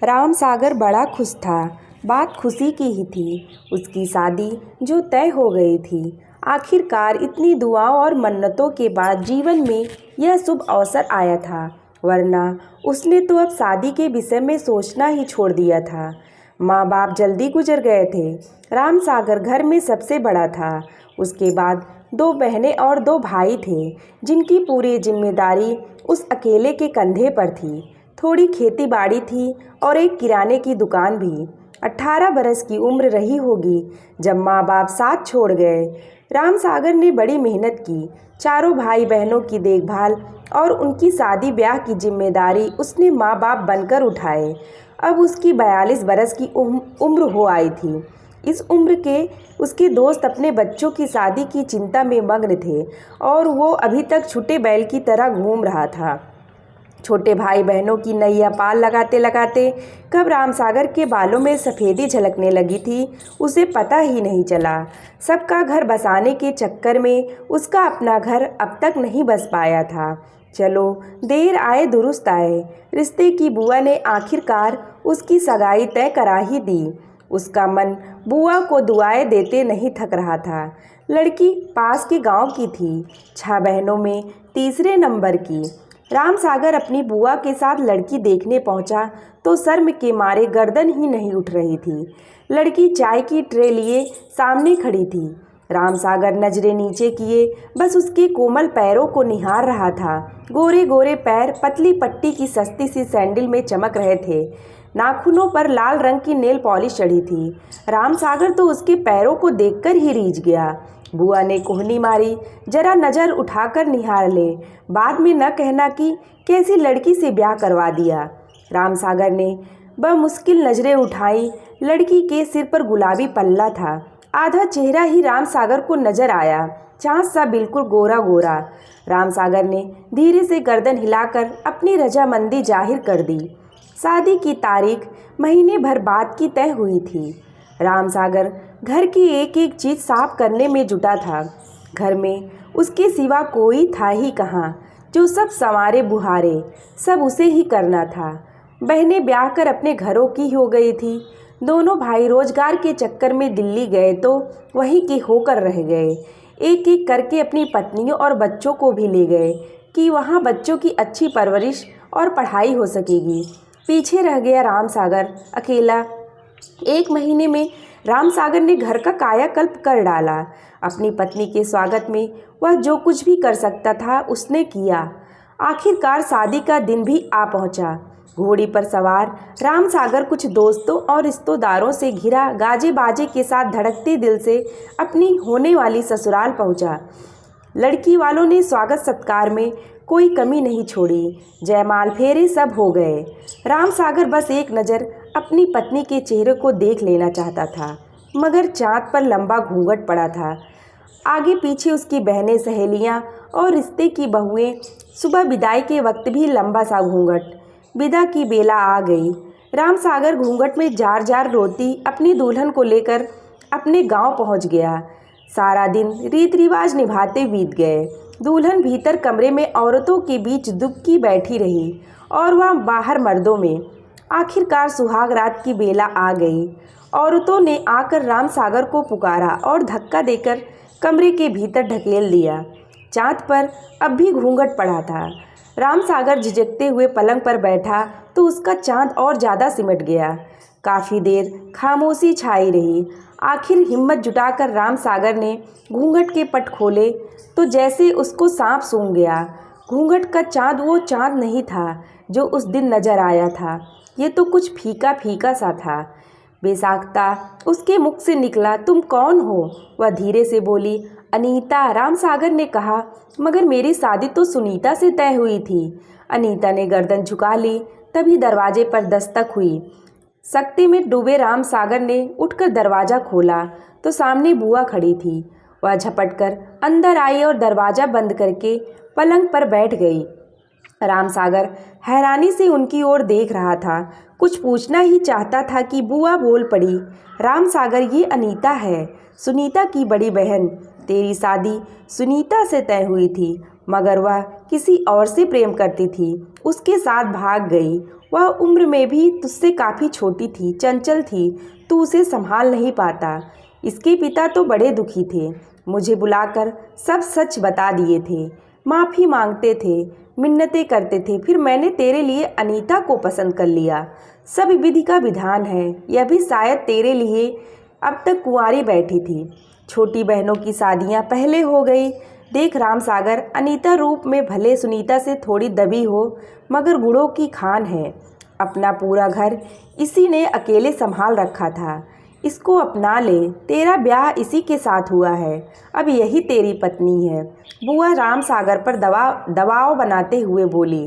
राम सागर बड़ा खुश था। बात खुशी की ही थी। उसकी शादी जो तय हो गई थी। आखिरकार इतनी दुआओं और मन्नतों के बाद जीवन में यह शुभ अवसर आया था, वरना उसने तो अब शादी के विषय में सोचना ही छोड़ दिया था। माँ बाप जल्दी गुजर गए थे। राम सागर घर में सबसे बड़ा था। उसके बाद दो बहनें और दो भाई थे, जिनकी पूरी जिम्मेदारी उस अकेले के कंधे पर थी। थोड़ी खेती बाड़ी थी और एक किराने की दुकान भी। 18 बरस की उम्र रही होगी जब माँ बाप साथ छोड़ गए। राम सागर ने बड़ी मेहनत की। चारों भाई बहनों की देखभाल और उनकी शादी ब्याह की जिम्मेदारी उसने माँ बाप बनकर उठाए। अब उसकी 42 बरस की उम्र हो आई थी। इस उम्र के उसके दोस्त अपने बच्चों की शादी की चिंता में मग्न थे और वो अभी तक छूटे बैल की तरह घूम रहा था। छोटे भाई बहनों की नैया पाल लगाते लगाते कब राम सागर के बालों में सफ़ेदी झलकने लगी थी, उसे पता ही नहीं चला। सबका घर बसाने के चक्कर में उसका अपना घर अब तक नहीं बस पाया था। चलो, देर आए दुरुस्त आए। रिश्ते की बुआ ने आखिरकार उसकी सगाई तय करा ही दी। उसका मन बुआ को दुआएं देते नहीं थक रहा था। लड़की पास के गांव की थी, 6 बहनों में तीसरे नंबर की। राम सागर अपनी बुआ के साथ लड़की देखने पहुंचा तो शर्म के मारे गर्दन ही नहीं उठ रही थी। लड़की चाय की ट्रे लिए सामने खड़ी थी। राम सागर नजरें नीचे किए बस उसके कोमल पैरों को निहार रहा था। गोरे गोरे पैर पतली पट्टी की सस्ती सी सैंडल में चमक रहे थे। नाखूनों पर लाल रंग की नेल पॉलिश चढ़ी थी। राम सागर तो उसके पैरों को देखकर ही रीझ गया। बुआ ने कोहनी मारी, जरा नज़र उठाकर निहार ले, बाद में न कहना कि कैसी लड़की से ब्याह करवा दिया। राम सागर ने बमुश्किल नज़रें उठाई। लड़की के सिर पर गुलाबी पल्ला था। आधा चेहरा ही राम सागर को नजर आया, चाँद सा बिल्कुल गोरा गोरा। राम सागर ने धीरे से गर्दन हिलाकर अपनी रजामंदी जाहिर कर दी। शादी की तारीख महीने भर बाद की तय हुई थी। राम सागर घर की एक एक चीज़ साफ करने में जुटा था। घर में उसके सिवा कोई था ही कहाँ जो सब संवारे बुहारे, सब उसे ही करना था। बहनें ब्याह कर अपने घरों की हो गई थी। दोनों भाई रोजगार के चक्कर में दिल्ली गए तो वहीं के होकर रह गए। एक एक करके अपनी पत्नियों और बच्चों को भी ले गए कि वहाँ बच्चों की अच्छी परवरिश और पढ़ाई हो सकेगी। पीछे रह गया राम सागर अकेला। 1 महीने में राम सागर ने घर का कायाकल्प कर डाला। अपनी पत्नी के स्वागत में वह जो कुछ भी कर सकता था उसने किया। आखिरकार शादी का दिन भी आ पहुंचा। घोड़ी पर सवार राम सागर कुछ दोस्तों और रिश्तेदारों से घिरा गाजे बाजे के साथ धड़कते दिल से अपनी होने वाली ससुराल पहुंचा। लड़की वालों ने स्वागत सत्कार में कोई कमी नहीं छोड़ी। जयमाल फेरे सब हो गए। राम सागर बस एक नज़र अपनी पत्नी के चेहरे को देख लेना चाहता था, मगर चाँद पर लंबा घूंघट पड़ा था। आगे पीछे उसकी बहनें, सहेलियां और रिश्ते की बहुएं। सुबह विदाई के वक्त भी लंबा सा घूंघट। विदा की बेला आ गई। राम सागर घूंघट में जार जार रोती अपनी दुल्हन को लेकर अपने गांव पहुंच गया। सारा दिन रीत रिवाज निभाते बीत गए। दुल्हन भीतर कमरे में औरतों के बीच दुबकी बैठी रही और वह बाहर मर्दों में। आखिरकार सुहाग रात की बेला आ गई। औरतों ने आकर राम सागर को पुकारा और धक्का देकर कमरे के भीतर ढकेल दिया। चाँद पर अब भी घूंघट पड़ा था। राम सागर झिझकते हुए पलंग पर बैठा तो उसका चाँद और ज़्यादा सिमट गया। काफ़ी देर खामोशी छाई रही। आखिर हिम्मत जुटाकर राम सागर ने घूंघट के पट खोले तो जैसे उसको सांप सूंघ गया। घूंघट का चाँद वो चाँद नहीं था जो उस दिन नजर आया था। ये तो कुछ फीका फीका सा था। बेसाख्ता उसके मुख से निकला, तुम कौन हो? वह धीरे से बोली, अनीता। राम सागर ने कहा, मगर मेरी शादी तो सुनीता से तय हुई थी। अनीता ने गर्दन झुका ली। तभी दरवाजे पर दस्तक हुई। सख्ती में डूबे राम सागर ने उठकर दरवाज़ा खोला तो सामने बुआ खड़ी थी। वह झपटकर अंदर आई और दरवाज़ा बंद करके पलंग पर बैठ गई। राम सागर हैरानी से उनकी ओर देख रहा था। कुछ पूछना ही चाहता था कि बुआ बोल पड़ी, राम सागर, ये अनीता है, सुनीता की बड़ी बहन। तेरी शादी सुनीता से तय हुई थी, मगर वह किसी और से प्रेम करती थी। उसके साथ भाग गई वह उम्र में भी तुझसे काफ़ी छोटी थी, चंचल थी, तू उसे संभाल नहीं पाता। इसके पिता तो बड़े दुखी थे, मुझे बुलाकर सब सच बता दिए थे, माफ़ी मांगते थे, मिन्नतें करते थे, फिर मैंने तेरे लिए अनीता को पसंद कर लिया। सब विधि का विधान है, यह भी शायद तेरे लिए। अब तक कुंवारी बैठी थी, छोटी बहनों की शादियां पहले हो गई। देख रामसागर, अनीता रूप में भले सुनीता से थोड़ी दबी हो, मगर गुणों की खान है। अपना पूरा घर इसी ने अकेले संभाल रखा था, इसको अपना ले। तेरा ब्याह इसी के साथ हुआ है, अब यही तेरी पत्नी है। बुआ रामसागर पर दबाव बनाते हुए बोली।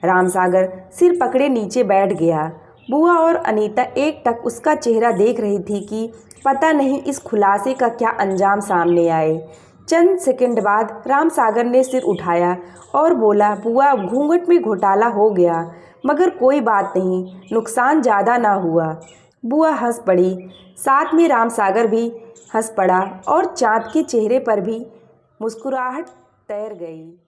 रामसागर सिर पकड़े नीचे बैठ गया। बुआ और अनीता एकटक उसका चेहरा देख रही थी कि पता नहीं इस खुलासे का क्या अंजाम सामने आए। चंद सेकंड बाद रामसागर ने सिर उठाया और बोला, बुआ घूंघट में घोटाला हो गया, मगर कोई बात नहीं, नुकसान ज़्यादा ना हुआ। बुआ हंस पड़ी, साथ में रामसागर भी हंस पड़ा और चाँद के चेहरे पर भी मुस्कुराहट तैर गई।